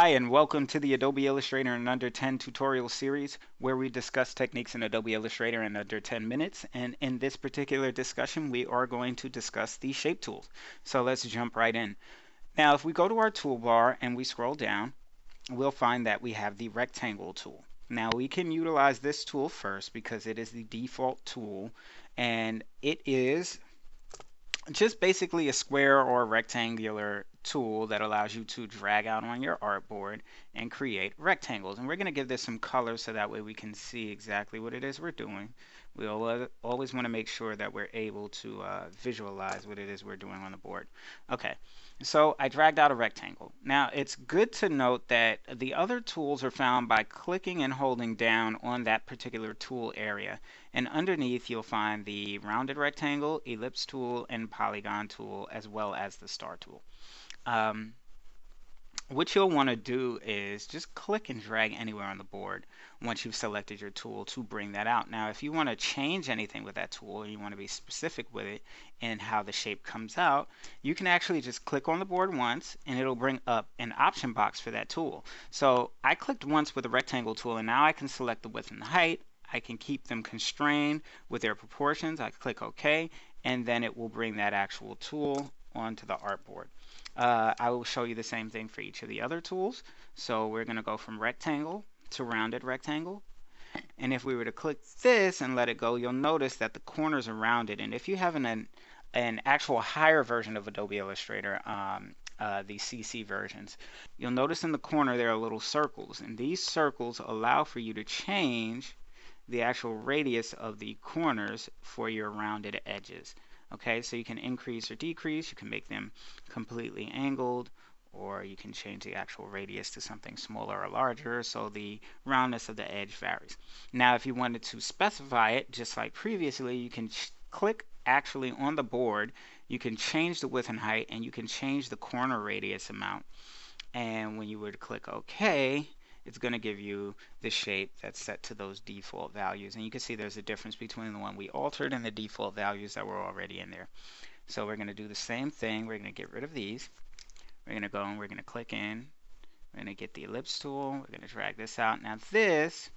Hi, and welcome to the Adobe Illustrator in Under 10 tutorial series where we discuss techniques in Adobe Illustrator in under 10 minutes. And in this particular discussion, we are going to discuss the shape tools. So let's jump right in. Now, if we go to our toolbar and we scroll down, we'll find that we have the rectangle tool. Now, we can utilize this tool first because it is the default tool, and it is just basically a square or rectangular tool that allows you to drag out on your artboard and create rectangles. And we're going to give this some color so that way we can see exactly what it is we're doing. We always want to make sure that we're able to visualize what it is we're doing on the board. Okay, so I dragged out a rectangle. Now it's good to note that the other tools are found by clicking and holding down on that particular tool area. And underneath you'll find the rounded rectangle, ellipse tool, and polygon tool, as well as the star tool. What you'll want to do is just click and drag anywhere on the board once you've selected your tool to bring that out. Now, if you want to change anything with that tool, you want to be specific with it and how the shape comes out, you can actually just click on the board once and it'll bring up an option box for that tool. So I clicked once with the rectangle tool, and now I can select the width and the height. I can keep them constrained with their proportions. I click OK, and then it will bring that actual tool onto the artboard. I will show you the same thing for each of the other tools. So we're going to go from rectangle to rounded rectangle. And if we were to click this and let it go, you'll notice that the corners are rounded. And if you have an actual higher version of Adobe Illustrator, the CC versions, you'll notice in the corner there are little circles. And these circles allow for you to change the actual radius of the corners for your rounded edges. Okay, so you can increase or decrease, you can make them completely angled, or you can change the actual radius to something smaller or larger, so the roundness of the edge varies. Now, if you wanted to specify it, just like previously, you can click actually on the board, you can change the width and height, and you can change the corner radius amount. And when you would click OK, it's going to give you the shape that's set to those default values. And you can see there's a difference between the one we altered and the default values that were already in there. So we're going to do the same thing. We're going to get rid of these. We're going to go and we're going to click in. We're going to get the ellipse tool. We're going to drag this out. Now this,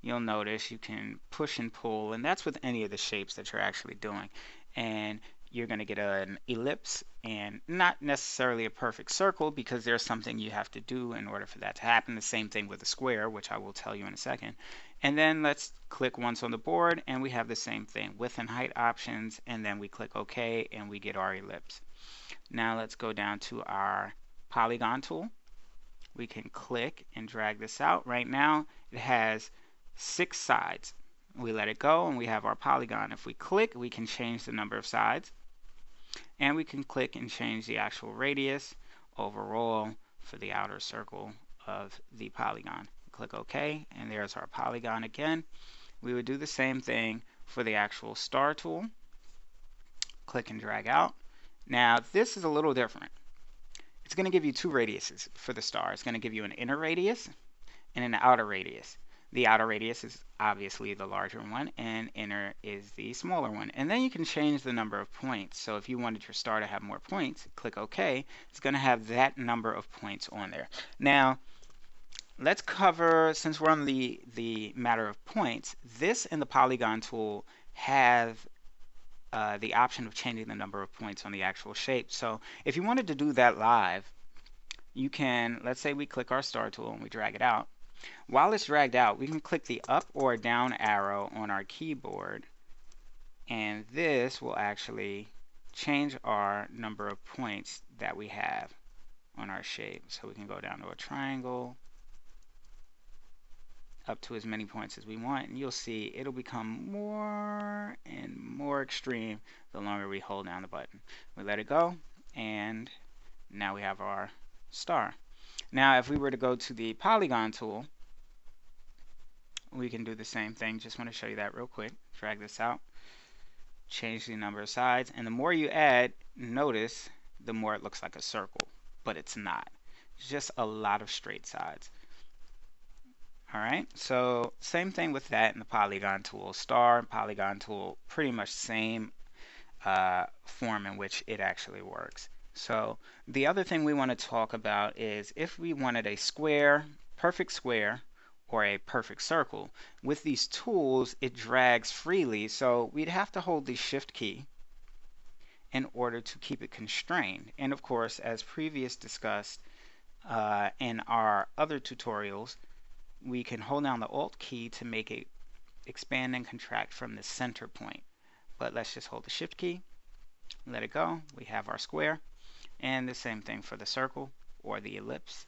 you'll notice you can push and pull, and that's with any of the shapes that you're actually doing. And you're going to get an ellipse and not necessarily a perfect circle, because there's something you have to do in order for that to happen. The same thing with a square, which I will tell you in a second. And then let's click once on the board and we have the same thing, width and height options, and then we click OK and we get our ellipse. Now let's go down to our polygon tool. We can click and drag this out. Right now it has 6 sides. We let it go and we have our polygon. If we click, we can change the number of sides. And we can click and change the actual radius overall for the outer circle of the polygon. Click OK, and there's our polygon again. We would do the same thing for the actual star tool. Click and drag out. Now this is a little different. It's going to give you 2 radiuses for the star. It's going to give you an inner radius and an outer radius. The outer radius is obviously the larger one, and inner is the smaller one. And then you can change the number of points. So if you wanted your star to have more points, click OK. It's going to have that number of points on there. Now, let's cover, since we're on the matter of points, this and the polygon tool have the option of changing the number of points on the actual shape. So if you wanted to do that live, you can, let's say we click our star tool and we drag it out. While it's dragged out, we can click the up or down arrow on our keyboard, and this will actually change our number of points that we have on our shape. So we can go down to a triangle, up to as many points as we want, and you'll see it'll become more and more extreme the longer we hold down the button. We let it go, and now we have our star. Now if we were to go to the polygon tool, we can do the same thing. Just want to show you that real quick. Drag this out, change the number of sides, and the more you add, notice the more it looks like a circle, but it's not. It's just a lot of straight sides. Alright, so same thing with that in the polygon tool. Star and polygon tool, pretty much same form in which it actually works. So the other thing we want to talk about is if we wanted a square, perfect square, or a perfect circle. With these tools, it drags freely, so we'd have to hold the Shift key in order to keep it constrained. And of course, as previous discussed in our other tutorials, we can hold down the Alt key to make it expand and contract from the center point. But let's just hold the Shift key, let it go. We have our square. And the same thing for the circle or the ellipse.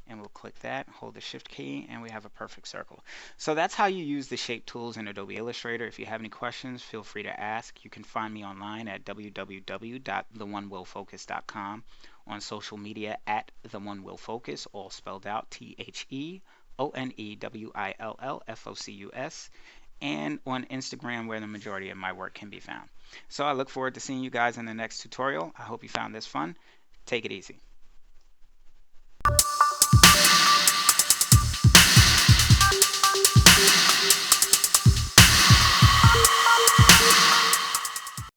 And we'll click that, hold the Shift key, and we have a perfect circle. So that's how you use the shape tools in Adobe Illustrator. If you have any questions, feel free to ask. You can find me online at www.theonewillfocus.com, on social media at theonewillfocus, all spelled out TheOnewillfocus, and on Instagram, where the majority of my work can be found. So I look forward to seeing you guys in the next tutorial. I hope you found this fun. Take it easy.